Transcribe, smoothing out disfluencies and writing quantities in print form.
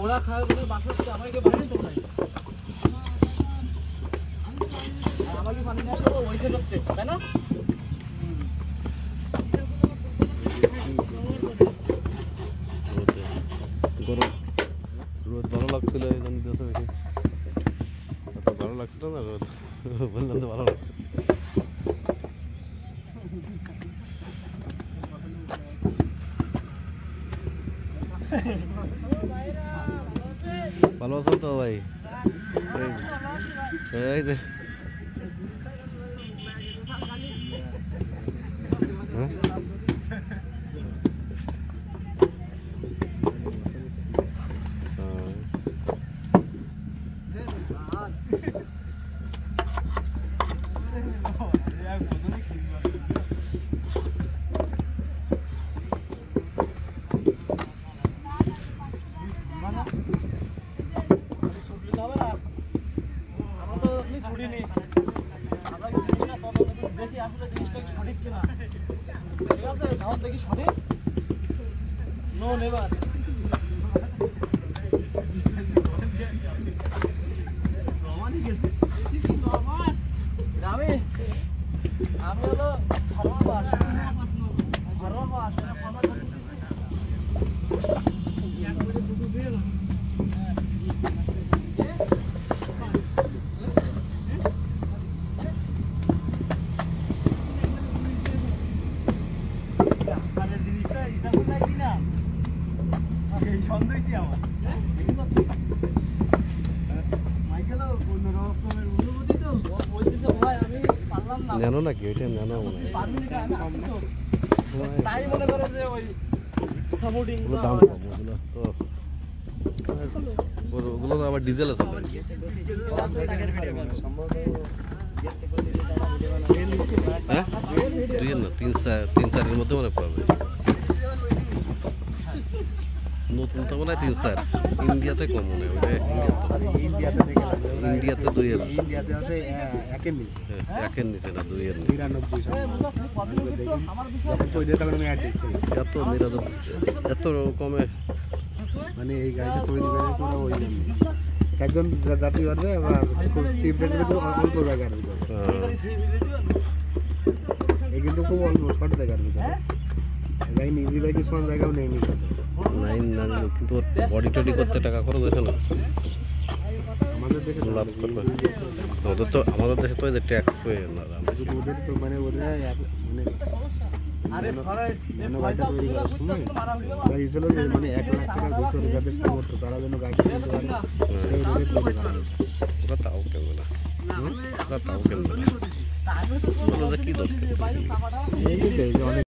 ওরা খায় বলে বাসা থেকে আমাকে বানিয়ে তো নাই আর আমাকে পানি না তো ওইসে করতে তাই না গরম রোদ ভালো লাগছিল এই জন্য দিতে বেশি এত ভালো লাগছিল না রোদ বললাম তো ভালো লাগছে ভালো আছেন তো ভাই এই যে দেখি আসলে জিনিসটা সঠিক কিনা ঠিক আছে তাহলে দেখি সঠিক নো নেভার আমি হলো জিনিসটা হিসাব নাই কিনা এই সন্দেহ কি আমার মাইকেল অন্যরকমের অনুভূতি তো বলতেছে ভাই আমি পারলাম না জানো নাকি ওইটা জানো পারবি না আমি তো তাই মনে করে যে ওই সাপোর্টিং দাম কম ওগুলো তো ওগুলো তো আবার ডিজেল আছে হ্যাঁ 2 না 3-4 এর মধ্যে মনে পাবে নতুন তো মনে হয় 3-4 ইন্ডিয়াতে কম মনে হয় ইন্ডিয়াতে 2 এর ইন্ডিয়াতে আছে একের নিচে একের নিচে না 2 এর 99 যখন তৈরি তখন আমি অ্যাড দেখছি এত কমে মানে এই গাড়িটা তৈরি করেছে ওরা ওই জন্য 4 জন যাত্রী পারবে আবার খুব সিফটের ভিতরে অল্প জায়গার ভিতরে এই কিন্তু খুব অল্প শর্ট জায়গার ভিতরে গাড়ি ইজি বাইকের সমান জায়গাও নেই নিতে নাইন না কিন্তু বডি টডি করতে টাকা খরচ হয়েছে না আমাদের দেশে লাভ করবে আমাদের দেশে তো এই ট্যাক্স হয়ে না ওদের তো মানে ওদের মানে আরে ফরাই গাড়িটা তৈরি করার সময় গাড়ি ছিল যে মানে 1 লাখ টাকার ভিতরে যাদের সামর্থ্য তারা যেন গাড়িটা কিনতে পারে সেই রেটে তৈরি করা ওরা তাও কেমন না ওরা তাও কেমন না কি দরকার এই যে অনেক